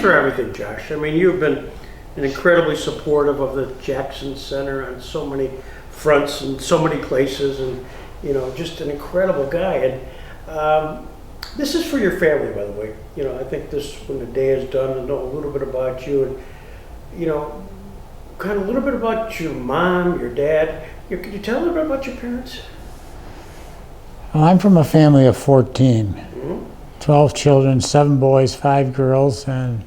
for everything, Josh. I mean, you've been an incredibly supportive of the Jackson Center on so many fronts and so many places, and just an incredible guy. And this is for your family, by the way. I think this, when the day is done, to know a little bit about you, and kind of a little bit about your mom, your dad. Could you tell a little bit about your parents? Well, I'm from a family of 14. 12 children, 7 boys, 5 girls, and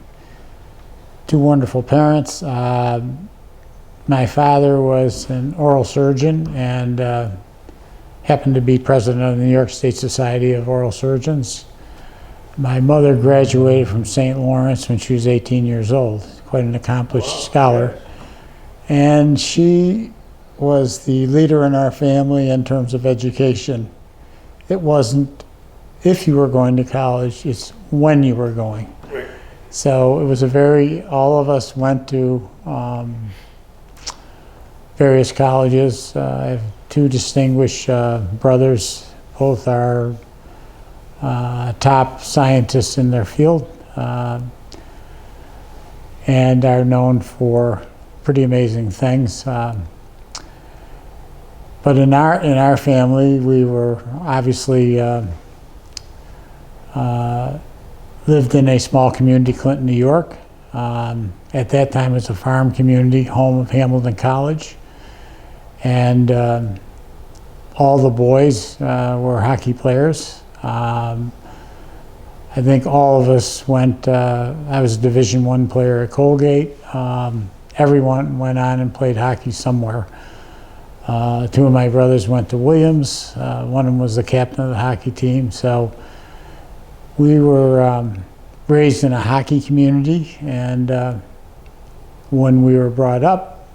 2 wonderful parents. My father was an oral surgeon and happened to be president of the New York State Society of Oral Surgeons. My mother graduated from St. Lawrence when she was 18 years old, quite an accomplished scholar. And she was the leader in our family in terms of education. It wasn't if you were going to college, it's when you were going. Right. So it was all of us went to various colleges. I have 2 distinguished brothers, both are top scientists in their field and are known for pretty amazing things. But in our family, we were obviously lived in a small community, Clinton, New York. At that time, it was a farm community, home of Hamilton College. And all the boys were hockey players. I think all of us went, I was a Division I player at Colgate. Everyone went on and played hockey somewhere. 2 of my brothers went to Williams. One of them was the captain of the hockey team. So we were raised in a hockey community, and when we were brought up,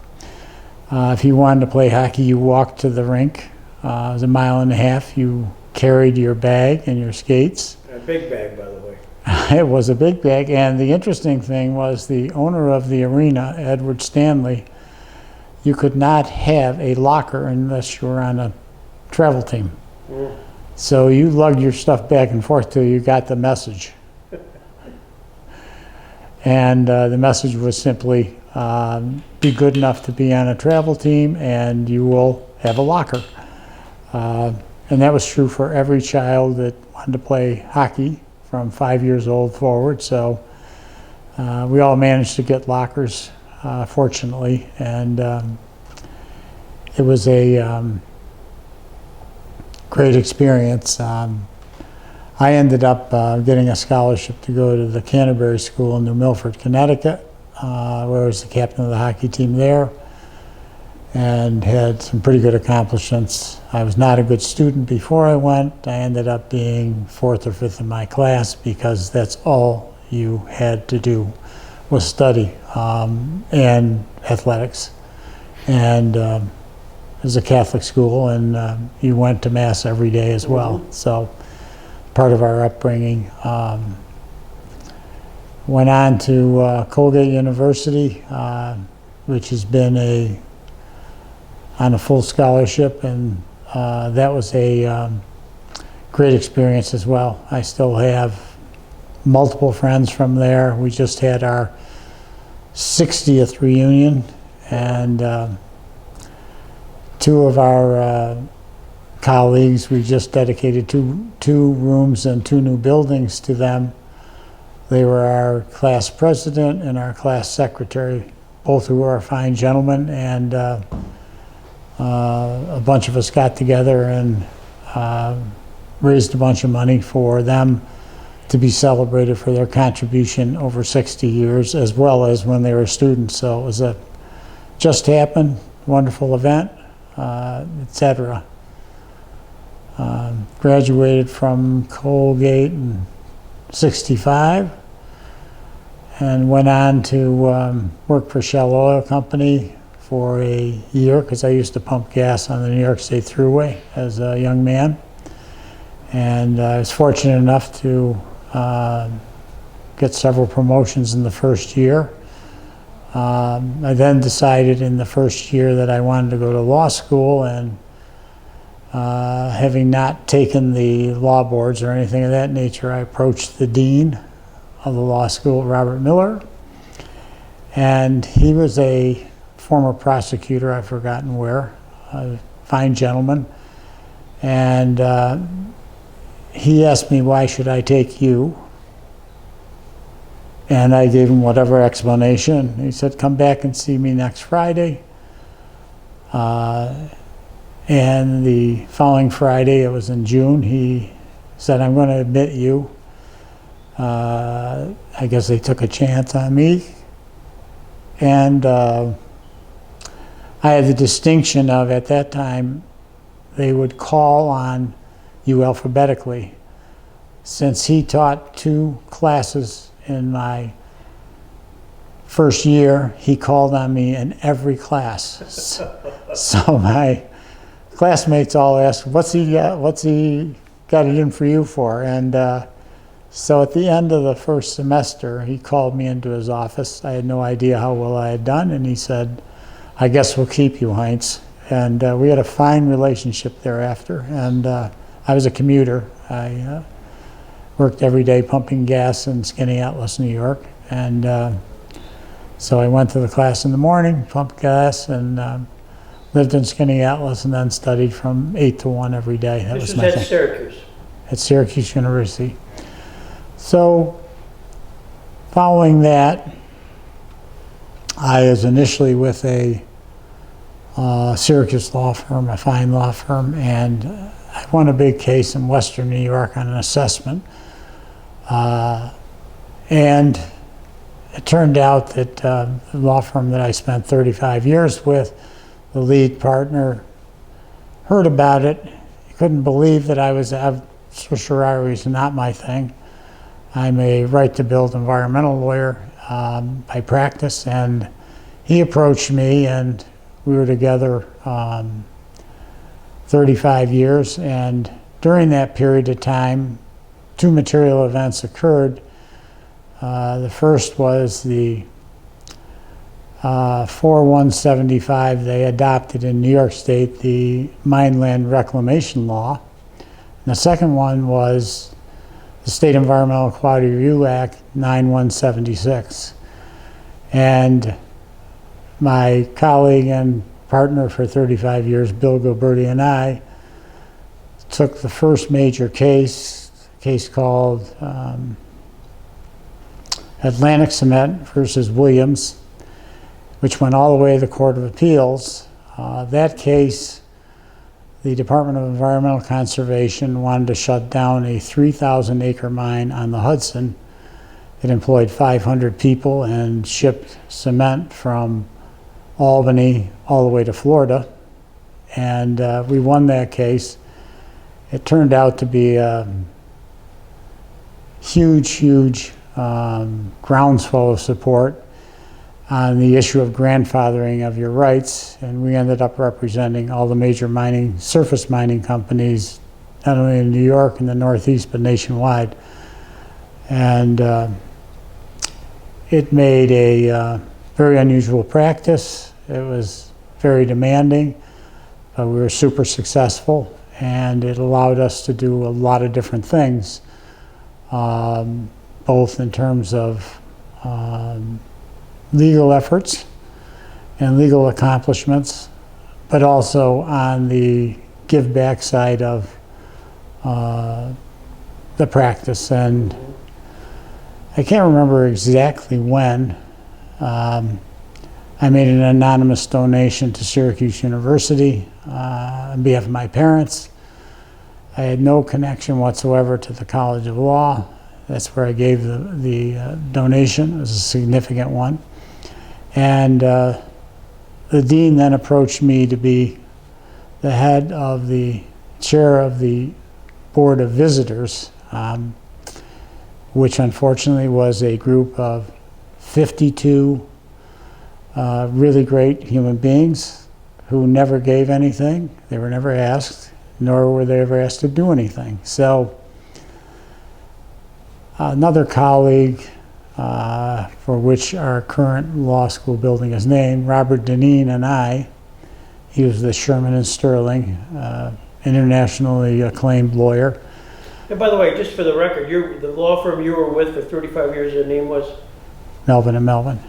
if you wanted to play hockey, you walked to the rink. It was 1.5 miles. You carried your bag and your skates. A big bag, by the way. It was a big bag, and the interesting thing was the owner of the arena, Edward Stanley, you could not have a locker unless you were on a travel team. So you lugged your stuff back and forth till you got the message. And the message was simply, be good enough to be on a travel team and you will have a locker. And that was true for every child that wanted to play hockey from 5 years old forward. So we all managed to get lockers, fortunately. And it was a great experience. I ended up getting a scholarship to go to the Canterbury School in New Milford, Connecticut, where I was the captain of the hockey team there and had some pretty good accomplishments. I was not a good student before I went. I ended up being 4th or 5th in my class because that's all you had to do was study and athletics. And it was a Catholic school, and you went to Mass every day as well. So part of our upbringing. Went on to Colgate University, which has been on a full scholarship, and that was a great experience as well. I still have multiple friends from there. We just had our 60th reunion, and 2 of our colleagues, we just dedicated two rooms and 2 new buildings to them. They were our class president and our class secretary, both who are fine gentlemen, and a bunch of us got together and raised a bunch of money for them to be celebrated for their contribution over 60 years, as well as when they were students. So it was a just happened, wonderful event, etc. Graduated from Colgate in '65 and went on to work for Shell Oil Company for a year, because I used to pump gas on the New York State Thruway as a young man. And I was fortunate enough to get several promotions in the first year. I then decided in the first year that I wanted to go to law school, and having not taken the law boards or anything of that nature, I approached the dean of the law school, Robert Miller. And he was a former prosecutor, I've forgotten where, a fine gentleman. And he asked me, why should I take you? And I gave him whatever explanation. He said, come back and see me next Friday. And the following Friday, it was in June, he said, I'm going to admit you. I guess they took a chance on me. And I had the distinction of, at that time, they would call on you alphabetically. Since he taught 2 classes in my first year, he called on me in every class. So my classmates all asked, what's he got it in for you for? And so at the end of the first semester, he called me into his office. I had no idea how well I had done, and he said, I guess we'll keep you, Heintz. And we had a fine relationship thereafter. And I was a commuter. I worked every day pumping gas in Skinny Atlas, New York. And so I went to the class in the morning, pumped gas, and lived in Skinny Atlas, and then studied from 8 to 1 every day. That This was was my at thing. Syracuse. At Syracuse University. So following that, I was initially with a Syracuse law firm, a fine law firm, and I won a big case in Western New York on an assessment. And it turned out that the law firm that I spent 35 years with, the lead partner, heard about it. He couldn't believe that I was, certiorari is not my thing. I'm a right-to-build environmental lawyer by practice, and he approached me, and we were together 35 years, and during that period of time, 2 material events occurred. The first was the 4175, they adopted in New York State the Mineland Reclamation Law. And the second one was the State Environmental Quality Review Act 9176. And my colleague and partner for 35 years, Bill Gilberti, and I took the first major case, a case called Atlantic Cement versus Williams, which went all the way to the Court of Appeals. That case, the Department of Environmental Conservation wanted to shut down a 3,000-acre mine on the Hudson. It employed 500 people and shipped cement from Albany all the way to Florida. And we won that case. It turned out to be a huge groundswell of support on the issue of grandfathering of your rights, and we ended up representing all the major mining, surface mining companies, not only in New York and the Northeast, but nationwide. And it made a very unusual practice. It was very demanding, but we were super successful, and it allowed us to do a lot of different things, both in terms of legal efforts and legal accomplishments, but also on the give back side of the practice. And I can't remember exactly when I made an anonymous donation to Syracuse University on behalf of my parents. I had no connection whatsoever to the College of Law. That's where I gave the donation. It was a significant one. And the dean then approached me to be the head of the chair of the Board of Visitors, which unfortunately was a group of 52 really great human beings who never gave anything. They were never asked, nor were they ever asked to do anything. So another colleague, for which our current law school building is named, Robert Deneen, and I, he was the Sherman and Sterling, internationally acclaimed lawyer. And by the way, just for the record, the law firm you were with for 35 years, their name was? Melvin and Melvin.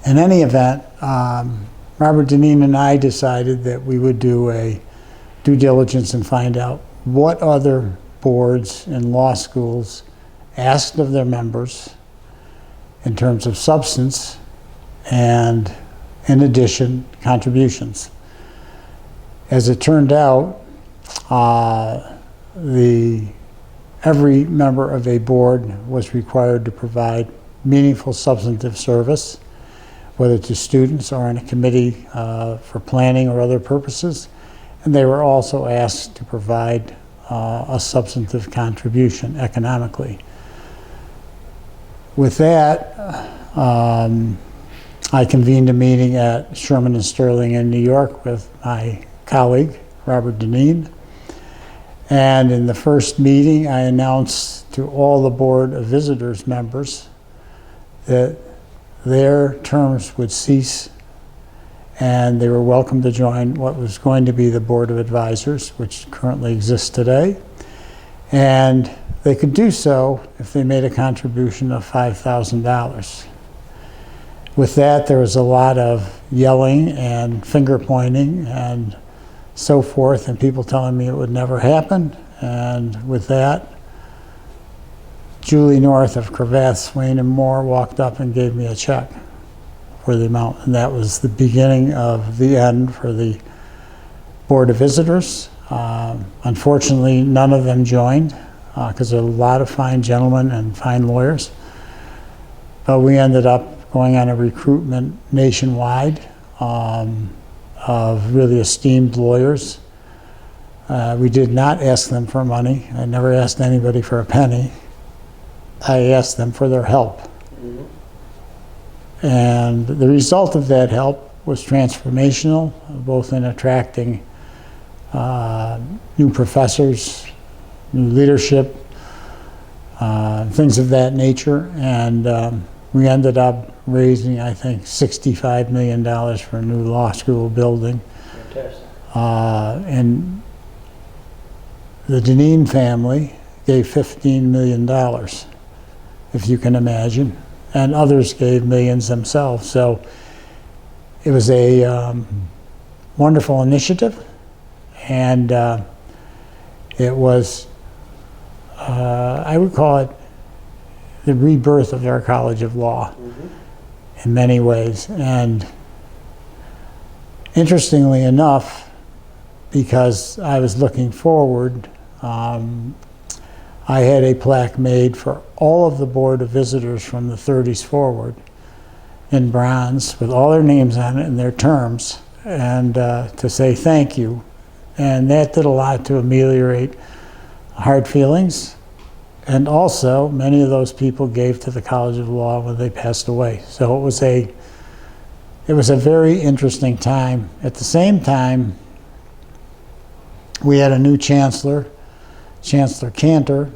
In any event, Robert Deneen and I decided that we would do a due diligence and find out what other boards and law schools asked of their members in terms of substance and, in addition, contributions. As it turned out, every member of a board was required to provide meaningful substantive service, whether to students or in a committee for planning or other purposes. And they were also asked to provide a substantive contribution economically. With that, I convened a meeting at Sherman and Sterling in New York with my colleague, Robert Deneen. And in the first meeting, I announced to all the Board of Visitors members that their terms would cease and they were welcome to join what was going to be the Board of Advisors, which currently exists today. And they could do so if they made a contribution of $5,000. With that, there was a lot of yelling and finger pointing and so forth, and people telling me it would never happen. And with that, Julie North of Cravath, Swain and Moore walked up and gave me a check for the amount, and that was the beginning of the end for the Board of Visitors. Unfortunately, none of them joined because there are a lot of fine gentlemen and fine lawyers. But we ended up going on a recruitment nationwide of really esteemed lawyers. We did not ask them for money. I never asked anybody for a penny. I asked them for their help. Mm-hmm. And the result of that help was transformational, both in attracting new professors, new leadership, things of that nature. And we ended up raising, I think, $65 million for a new law school building. Fantastic. And the Deneen family gave $15 million, if you can imagine, and others gave millions themselves. So it was a wonderful initiative, and it was, I would call it the rebirth of our College of Law. Mm-hmm. In many ways. And interestingly enough, because I was looking forward, I had a plaque made for all of the Board of Visitors from the 30s forward in bronze with all their names on it and their terms, and to say thank you. And that did a lot to ameliorate hard feelings. And also, many of those people gave to the College of Law when they passed away. So it was a very interesting time. At the same time, we had a new chancellor, Chancellor Cantor,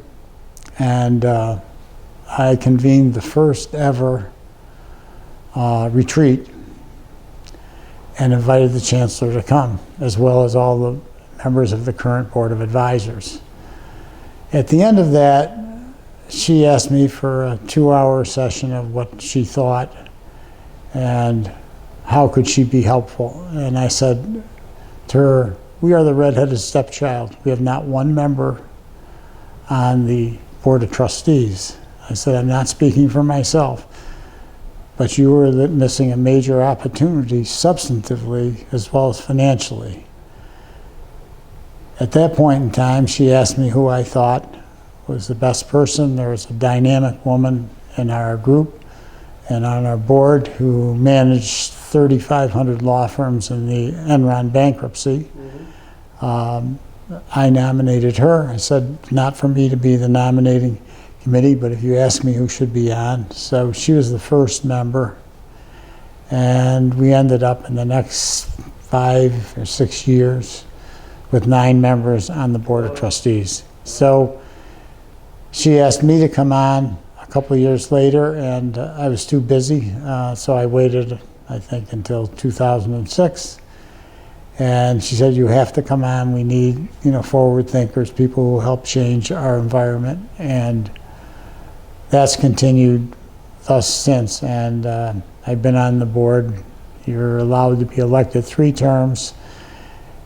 and I convened the first ever retreat and invited the chancellor to come, as well as all the members of the current Board of Advisors. At the end of that, she asked me for a 2-hour session of what she thought and how could she be helpful. And I said to her, we are the redheaded stepchild. We have not one member on the Board of Trustees. I said, I'm not speaking for myself, but you were missing a major opportunity substantively as well as financially. At that point in time, she asked me who I thought was the best person. There was a dynamic woman in our group and on our board who managed 3,500 law firms in the Enron bankruptcy. Mm-hmm. I nominated her. I said, not for me to be the nominating committee, but if you ask me who should be on. So she was the first member. And we ended up in the next 5 or 6 years with 9 members on the Board of Trustees. So she asked me to come on a couple of years later, and I was too busy, so I waited, I think, until 2006. And she said, you have to come on. We need, forward thinkers, people who will help change our environment. And that's continued thus since. And I've been on the board. You're allowed to be elected 3 terms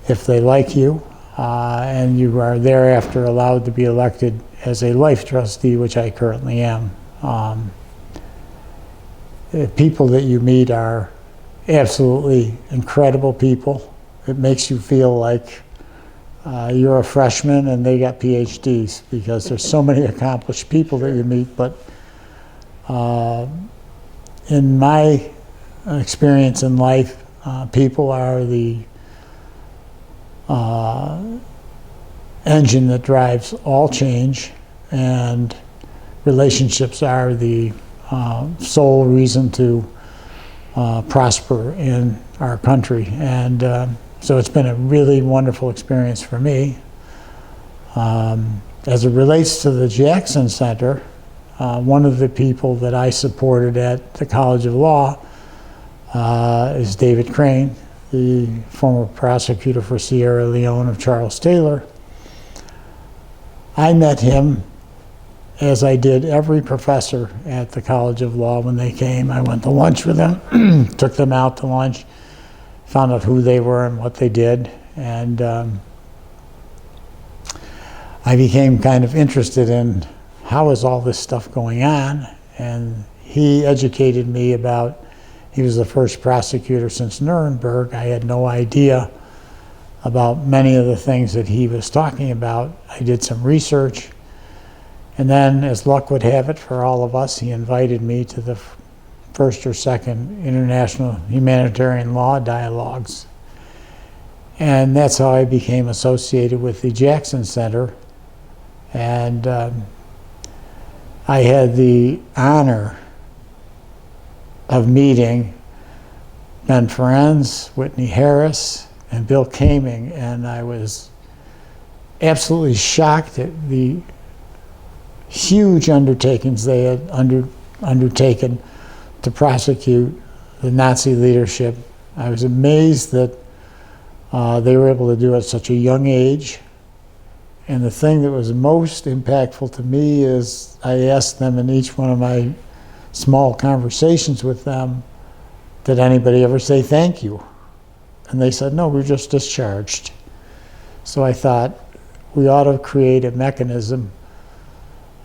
if they like you. And you are thereafter allowed to be elected as a life trustee, which I currently am. The people that you meet are absolutely incredible people. It makes you feel like you're a freshman and they got PhDs, because there's so many accomplished people that you meet. But in my experience in life, people are the engine that drives all change, and relationships are the sole reason to prosper in our country. And so it's been a really wonderful experience for me. As it relates to the Jackson Center, one of the people that I supported at the College of Law is David Crane, the former prosecutor for Sierra Leone of Charles Taylor. I met him, as I did every professor at the College of Law when they came. I went to lunch with them, took them out to lunch, found out who they were and what they did, and I became kind of interested in how is all this stuff going on, and he educated me about, he was the first prosecutor since Nuremberg. I had no idea about many of the things that he was talking about. I did some research, and then, as luck would have it for all of us, he invited me to the first or second International Humanitarian Law Dialogues. And that's how I became associated with the Jackson Center. And I had the honor of meeting Ben Ferencz, Whitney Harris, and Bill Kaming, and I was absolutely shocked at the huge undertakings they had undertaken to prosecute the Nazi leadership. I was amazed that they were able to do it at such a young age. And the thing that was most impactful to me is I asked them in each one of my small conversations with them, did anybody ever say thank you? And they said, no, we're just discharged. So I thought we ought to create a mechanism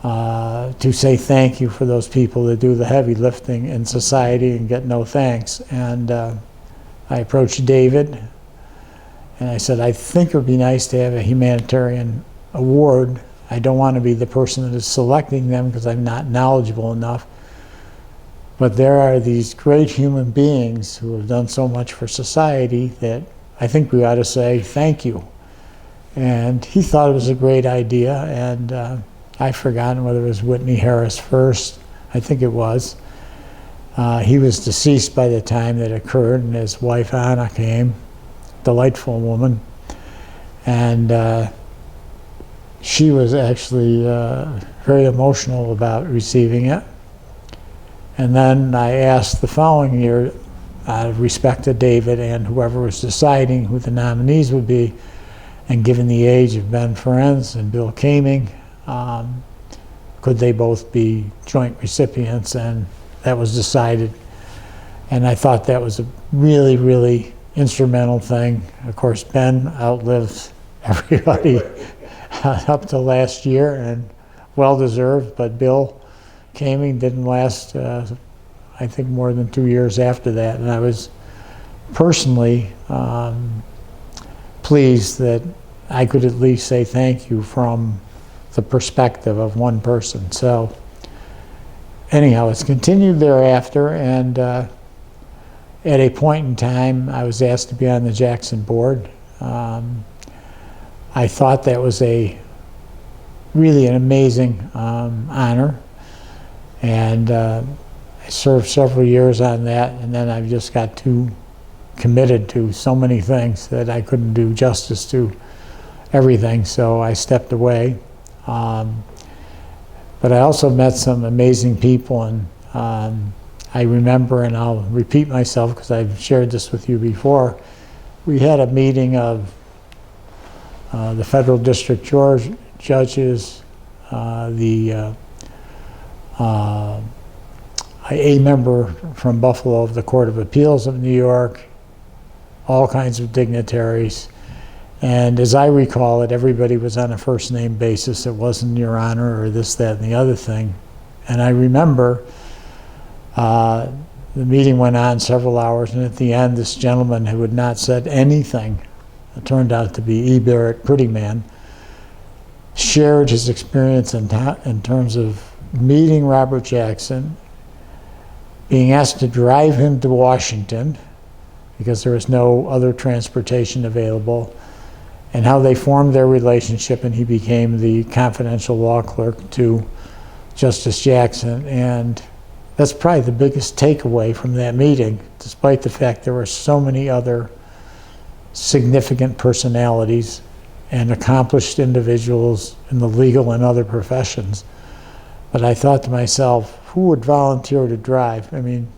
to say thank you for those people that do the heavy lifting in society and get no thanks. And I approached David and I said, I think it would be nice to have a humanitarian award. I don't want to be the person that is selecting them because I'm not knowledgeable enough. But there are these great human beings who have done so much for society that I think we ought to say thank you. And he thought it was a great idea, and I've forgotten whether it was Whitney Harris first. I think it was. He was deceased by the time that occurred, and his wife Anna came, delightful woman. And she was actually very emotional about receiving it. And then I asked the following year, out of respect to David and whoever was deciding who the nominees would be, and given the age of Ben Ferencz and Bill Kaming, could they both be joint recipients? And that was decided. And I thought that was a really, really instrumental thing. Of course, Ben outlived everybody up to last year, and well-deserved, but Bill Kaming didn't last, I think, more than 2 years after that. And I was personally pleased that I could at least say thank you from the perspective of one person. So anyhow, it's continued thereafter, and at a point in time, I was asked to be on the Jackson board. I thought that was really an amazing honor. And I served several years on that, and then I just got too committed to so many things that I couldn't do justice to everything, so I stepped away. But I also met some amazing people, and I remember, and I'll repeat myself because I've shared this with you before, we had a meeting of the federal district judges, a member from Buffalo of the Court of Appeals of New York, all kinds of dignitaries. And as I recall it, everybody was on a first name basis. It wasn't Your Honor or this, that, and the other thing. And I remember the meeting went on several hours, and at the end, this gentleman who had not said anything, it turned out to be E. Barrett Prettyman, shared his experience in terms of meeting Robert Jackson, being asked to drive him to Washington because there was no other transportation available, and how they formed their relationship, and he became the confidential law clerk to Justice Jackson. And that's probably the biggest takeaway from that meeting, despite the fact there were so many other significant personalities and accomplished individuals in the legal and other professions. But I thought to myself, who would volunteer to drive? I mean,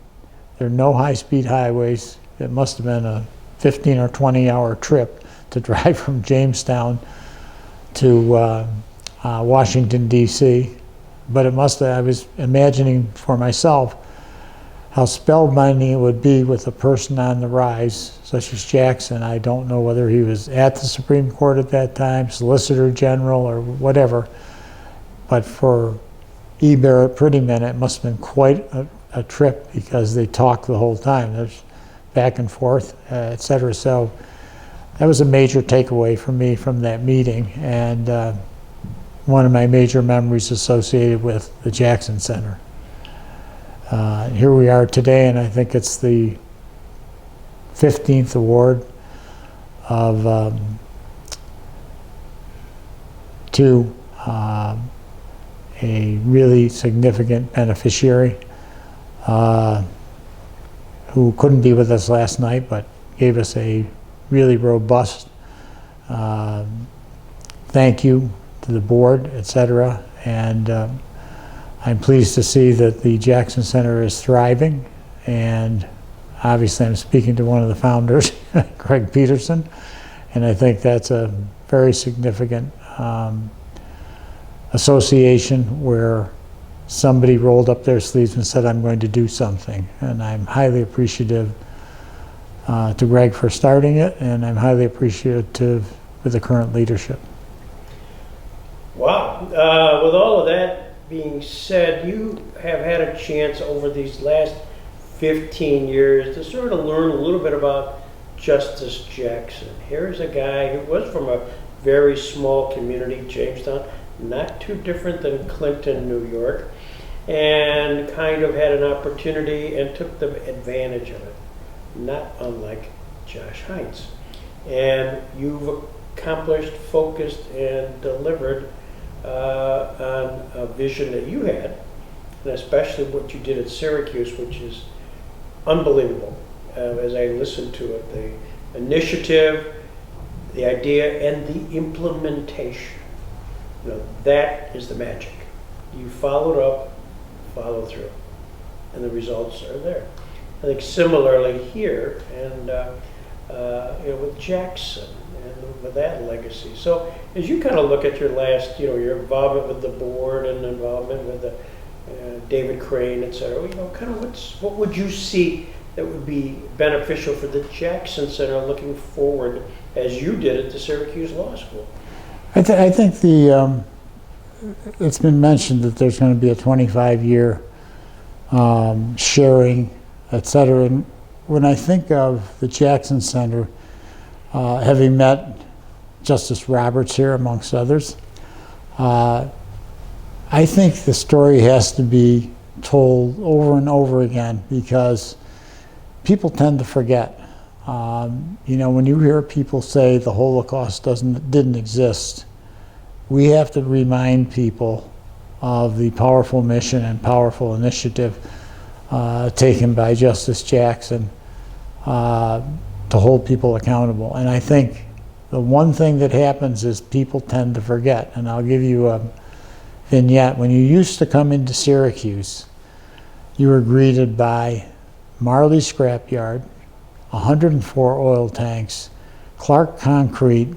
there are no high-speed highways. It must have been a 15 or 20-hour trip to drive from Jamestown to Washington, D.C. But it must have, I was imagining for myself how spellbinding it would be with a person on the rise, such as Jackson. I don't know whether he was at the Supreme Court at that time, Solicitor General, or whatever. But for E. Barrett Prettyman, it must have been quite a trip, because they talked the whole time. There's back and forth, et cetera. So that was a major takeaway for me from that meeting, and one of my major memories associated with the Jackson Center. Here we are today, and I think it's the 15th award of to a really significant beneficiary who couldn't be with us last night, but gave us a really robust thank you to the board, etc. And I'm pleased to see that the Jackson Center is thriving, and obviously I'm speaking to one of the founders, Greg Peterson, and I think that's a very significant association where somebody rolled up their sleeves and said, I'm going to do something. And I'm highly appreciative to Greg for starting it, and I'm highly appreciative with the current leadership. Wow. With all of that being said, you have had a chance over these last 15 years to sort of learn a little bit about Justice Jackson. Here's a guy who was from a very small community, Jamestown, not too different than Clinton, New York, and kind of had an opportunity and took the advantage of it, not unlike Josh Heintz. And you've accomplished, focused, and delivered on a vision that you had, and especially what you did at Syracuse, which is unbelievable. As I listened to it, the initiative, the idea, and the implementation. You know, that is the magic. You followed up, followed through, and the results are there. I think similarly here, and with Jackson and with that legacy. So as you kind of look at your last, your involvement with the board and involvement with the David Crane, et cetera, kind of what would you see that would be beneficial for the Jackson Center looking forward, as you did at the Syracuse Law School? I think it's been mentioned that there's going to be a 25-year sharing, et cetera. And when I think of the Jackson Center, having met Justice Roberts here, amongst others, I think the story has to be told over and over again, because people tend to forget. When you hear people say the Holocaust didn't exist, we have to remind people of the powerful mission and powerful initiative taken by Justice Jackson to hold people accountable. And I think the one thing that happens is people tend to forget. And I'll give you a vignette. When you used to come into Syracuse, you were greeted by Marley Scrapyard, 104 oil tanks, Clark Concrete,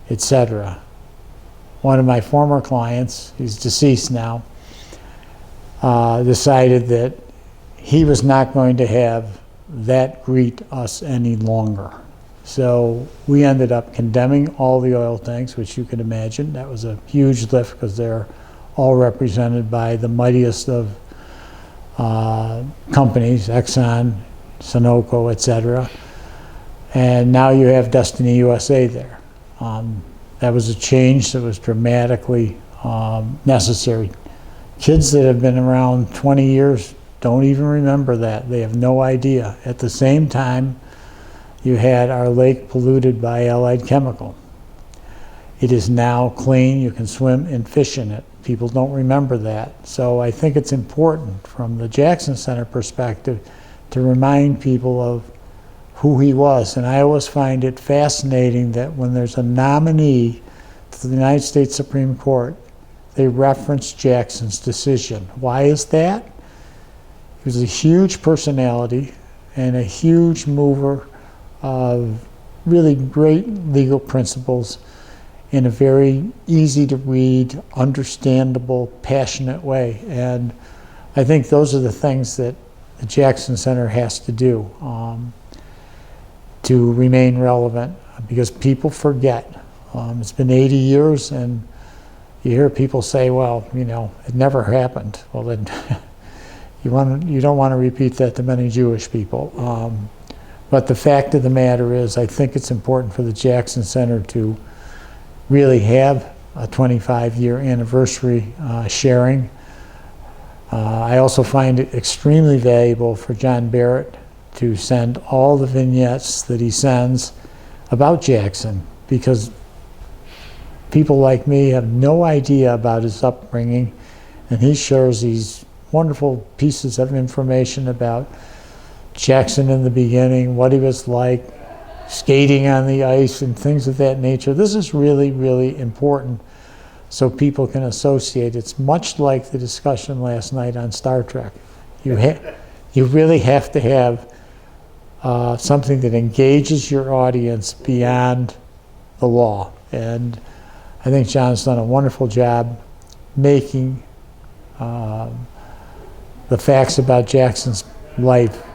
etc. One of my former clients, he's deceased now, decided that he was not going to have that greet us any longer. So we ended up condemning all the oil tanks, which you can imagine. That was a huge lift because they're all represented by the mightiest of companies, Exxon, Sunoco, etc. And now you have Destiny USA there. That was a change that was dramatically necessary. Kids that have been around 20 years don't even remember that. They have no idea. At the same time, you had our lake polluted by Allied Chemical. It is now clean. You can swim and fish in it. People don't remember that. So I think it's important from the Jackson Center perspective to remind people of who he was. And I always find it fascinating that when there's a nominee to the United States Supreme Court, they reference Jackson's decision. Why is that? He was a huge personality and a huge mover of really great legal principles in a very easy to read, understandable, passionate way. And I think those are the things that the Jackson Center has to do to remain relevant, because people forget. It's been 80 years and you hear people say, well, you know, it never happened. Well, then you don't want to repeat that to many Jewish people. But the fact of the matter is, I think it's important for the Jackson Center to really have a 25-year anniversary sharing. I also find it extremely valuable for John Barrett to send all the vignettes that he sends about Jackson, because people like me have no idea about his upbringing, and he shares these wonderful pieces of information about Jackson in the beginning, what he was like, skating on the ice and things of that nature. This is really, really important so people can associate. It's much like the discussion last night on Star Trek. You really have to have something that engages your audience beyond the law. And I think John's done a wonderful job making the facts about Jackson's life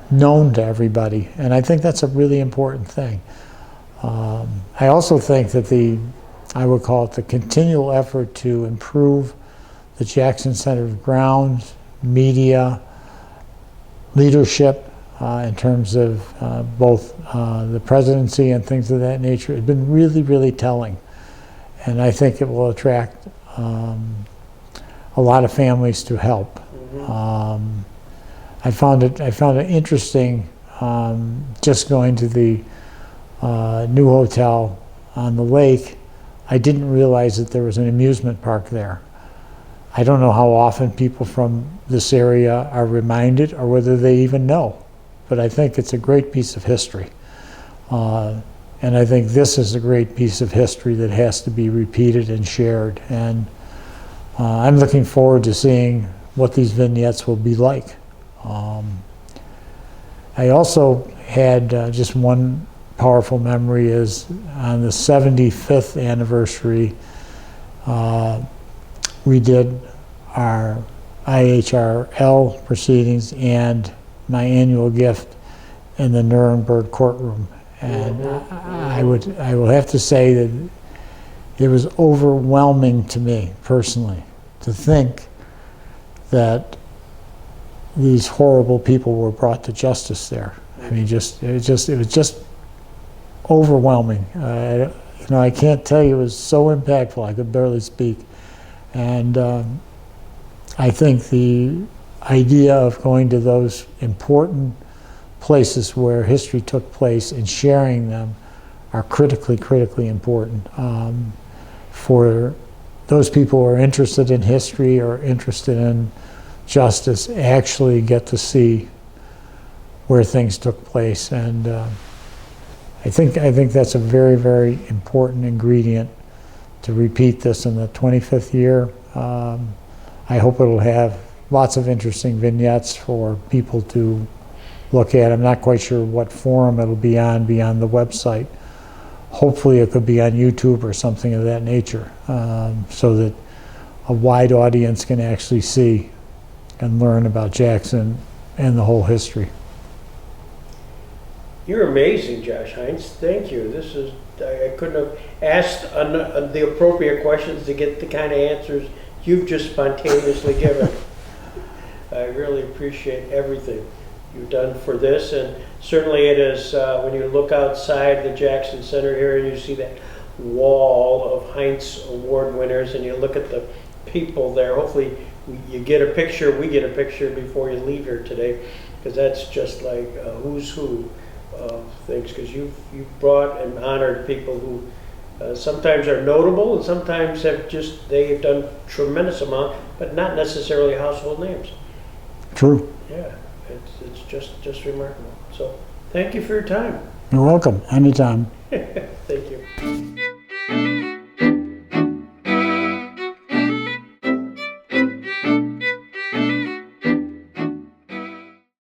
known to everybody, and I think that's a really important thing. I also think that I would call it the continual effort to improve the Jackson Center's grounds, media, leadership, in terms of both the presidency and things of that nature, has been really, really telling. And I think it will attract a lot of families to help. I found it interesting just going to the new hotel on the lake. I didn't realize that there was an amusement park there. I don't know how often people from this area are reminded or whether they even know, but I think it's a great piece of history. And I think this is a great piece of history that has to be repeated and shared. And I'm looking forward to seeing what these vignettes will be like. I also had just one powerful memory is on the 75th anniversary, we did our IHRL proceedings and my annual gift in the Nuremberg courtroom. And I will have to say that it was overwhelming to me personally to think that these horrible people were brought to justice there. I mean, it was just overwhelming. I can't tell you, it was so impactful. I could barely speak. And I think the idea of going to those important places where history took place and sharing them are critically important for those people who are interested in history or interested in justice. Actually get to see where things took place, and I think that's a very important ingredient to repeat this in the 25th year. I hope it'll have lots of interesting vignettes for people to look at. I'm not quite sure what forum it'll be on beyond the website, hopefully it could be on YouTube or something of that nature, so that a wide audience can actually see and learn about Jackson and the whole history. You're amazing, Josh Heintz. Thank you. I couldn't have asked the appropriate questions to get the kind of answers you've just spontaneously given. I really appreciate everything you've done for this, and certainly it is, when you look outside the Jackson Center here and you see that wall of Heintz Award winners and you look at the people there, hopefully you get a picture, we get a picture before you leave here today, because that's just like a who's who of things, because you've brought and honored people who sometimes are notable and sometimes they've done tremendous amount, but not necessarily household names. True. Yeah, it's just remarkable. So thank you for your time. You're welcome. Anytime.